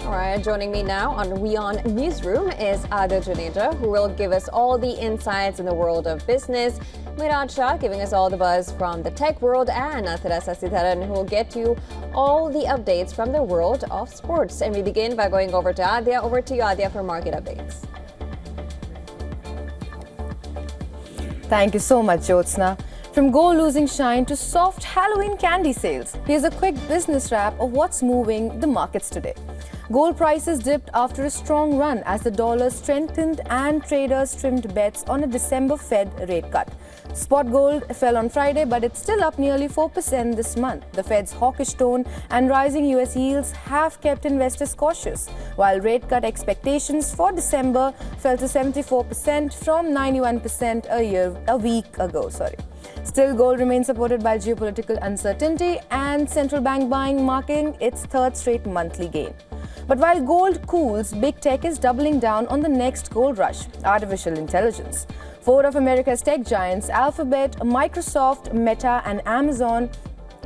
All right, joining me now on WION Newsroom is Adil Juneja, who will give us all the insights in the world of business. Miraj Shah giving us all the buzz from the tech world, and Athira Sasitharan, who will get you all the updates from the world of sports. And we begin by going over to Adya. Over to you, Adya, for market updates. Thank you so much, Jyotsna. From gold losing shine to soft Halloween candy sales, here's a quick business wrap of what's moving the markets today. Gold prices dipped after a strong run as the dollar strengthened and traders trimmed bets on a December Fed rate cut. Spot gold fell on Friday, but it's still up nearly 4% this month. The Fed's hawkish tone and rising US yields have kept investors cautious, while rate cut expectations for December fell to 74% from 91% a week ago. Still, gold remains supported by geopolitical uncertainty and central bank buying, marking its third straight monthly gain. But while gold cools, big tech is doubling down on the next gold rush: artificial intelligence. Four of America's tech giants, Alphabet, Microsoft, Meta, and Amazon,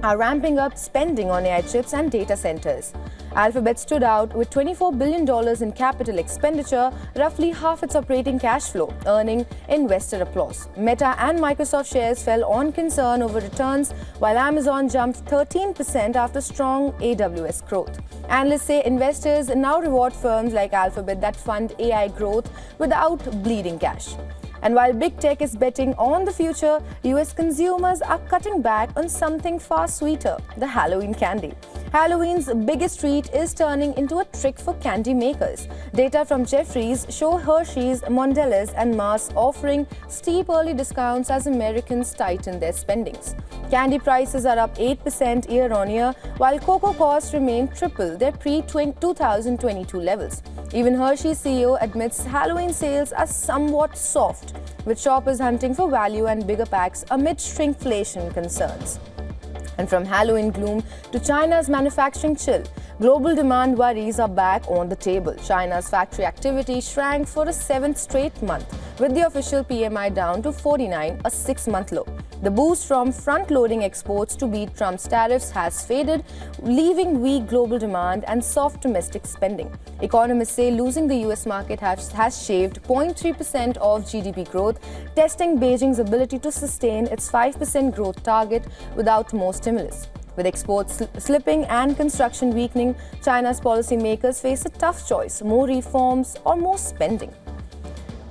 are ramping up spending on AI chips and data centers. Alphabet stood out with $24 billion in capital expenditure, roughly half its operating cash flow, earning investor applause. Meta and Microsoft shares fell on concern over returns, while Amazon jumped 13% after strong AWS growth. Analysts say investors now reward firms like Alphabet that fund AI growth without bleeding cash. And while big tech is betting on the future, US consumers are cutting back on something far sweeter: the Halloween candy. Halloween's biggest treat is turning into a trick for candy makers. Data from Jefferies show Hershey's, Mondelez, and Mars offering steep early discounts as Americans tighten their spendings. Candy prices are up 8% year-on-year, while cocoa costs remain triple their pre-2022 levels. Even Hershey's CEO admits Halloween sales are somewhat soft, with shoppers hunting for value and bigger packs amid shrinkflation concerns. And from Halloween gloom to China's manufacturing chill, global demand worries are back on the table. China's factory activity shrank for a seventh straight month, with the official PMI down to 49, a six-month low. The boost from front-loading exports to beat Trump's tariffs has faded, leaving weak global demand and soft domestic spending. Economists say losing the US market has shaved 0.3% of GDP growth, testing Beijing's ability to sustain its 5% growth target without more stimulus. With exports slipping and construction weakening, China's policymakers face a tough choice: more reforms or more spending.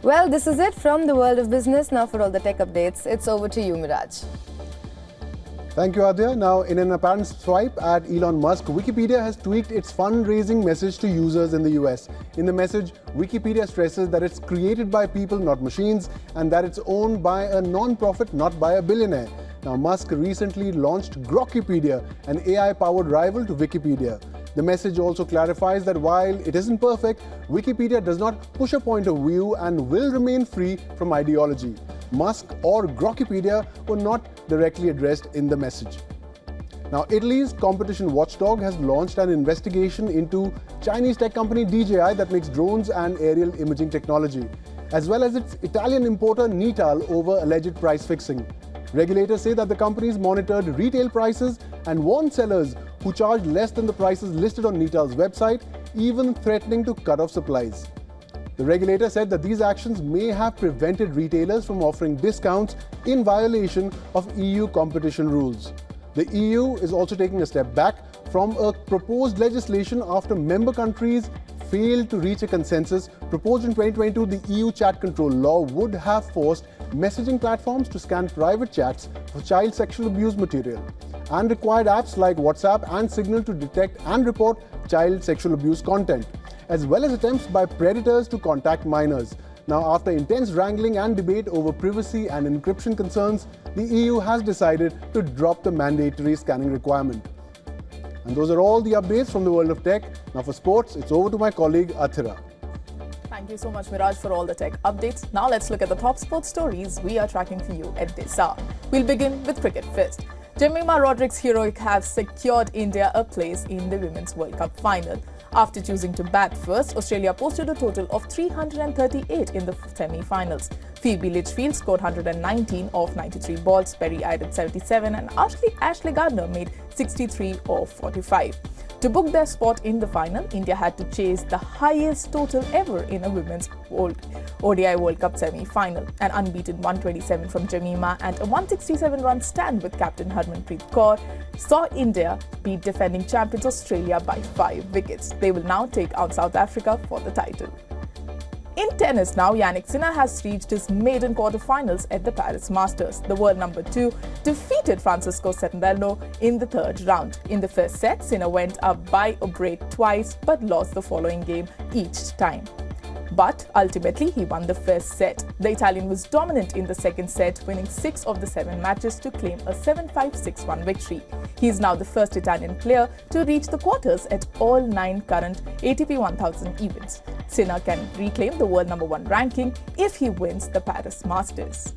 Well, this is it from the world of business. Now for all the tech updates, it's over to you, Miraj. Thank you, Adya. Now, in an apparent swipe at Elon Musk, Wikipedia has tweaked its fundraising message to users in the US. In the message, Wikipedia stresses that it's created by people, not machines, and that it's owned by a non-profit, not by a billionaire. Now, Musk recently launched Grokpedia, an AI-powered rival to Wikipedia. The message also clarifies that while it isn't perfect, Wikipedia does not push a point of view and will remain free from ideology. Musk or Grokpedia were not directly addressed in the message. Now, Italy's competition watchdog has launched an investigation into Chinese tech company DJI that makes drones and aerial imaging technology, as well as its Italian importer Nital over alleged price fixing. Regulators say that the companies monitored retail prices and warned sellers who charged less than the prices listed on Nital's website, even threatening to cut off supplies. The regulator said that these actions may have prevented retailers from offering discounts in violation of EU competition rules. The EU is also taking a step back from a proposed legislation after member countries failed to reach a consensus. Proposed in 2022, the EU chat control law would have forced messaging platforms to scan private chats for child sexual abuse material and required apps like WhatsApp and Signal to detect and report child sexual abuse content, as well as attempts by predators to contact minors. Now, after intense wrangling and debate over privacy and encryption concerns, the EU has decided to drop the mandatory scanning requirement. And those are all the updates from the world of tech. Now for sports, it's over to my colleague Athira. Thank you so much, Miraj, for all the tech updates. Now let's look at the top sports stories we are tracking for you at this hour. We'll begin with cricket first. Jemimah Rodrigues' heroic have secured India a place in the Women's World Cup final. After choosing to bat first, Australia posted a total of 338 in the semi-finals. Phoebe Litchfield scored 119 off 93 balls, Perry added 77 and Ashley Gardner made 63 off 45. To book their spot in the final, India had to chase the highest total ever in a women's ODI World Cup semi-final. An unbeaten 127 from Jemima and a 167-run stand with captain Harmanpreet Kaur saw India beat defending champions Australia by 5 wickets. They will now take on South Africa for the title. In tennis now, Yannick Sinner has reached his maiden quarterfinals at the Paris Masters. The world number 2 defeated Francisco Cerundolo in the third round. In the first set, Sinner went up by a break twice but lost the following game each time. But ultimately, he won the first set. The Italian was dominant in the second set, winning 6 of the 7 matches to claim a 7-5, 6-1 victory. He is now the first Italian player to reach the quarters at all 9 current ATP 1000 events. Sinner can reclaim the world number 1 ranking if he wins the Paris Masters.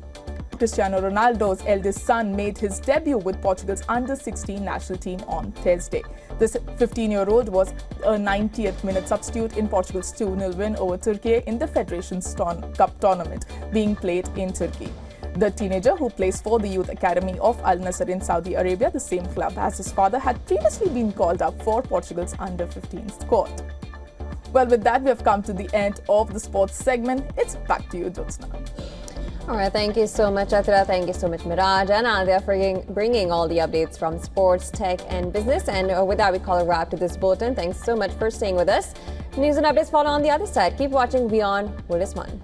Cristiano Ronaldo's eldest son made his debut with Portugal's under-16 national team on Thursday. This 15-year-old was a 90th minute substitute in Portugal's 2-0 win over Turkey in the Federations Cup tournament being played in Turkey. The teenager, who plays for the Youth Academy of Al Nassr in Saudi Arabia, the same club as his father, had previously been called up for Portugal's under-15 squad. Well, with that, we have come to the end of the sports segment. It's back to you, Jyotsna. All right, thank you so much, Atira. Thank you so much, Miraj and Adia, for bringing all the updates from sports, tech, and business. And with that, we call a wrap to this bulletin. Thanks so much for staying with us. News and updates follow on the other side. Keep watching WION World is One.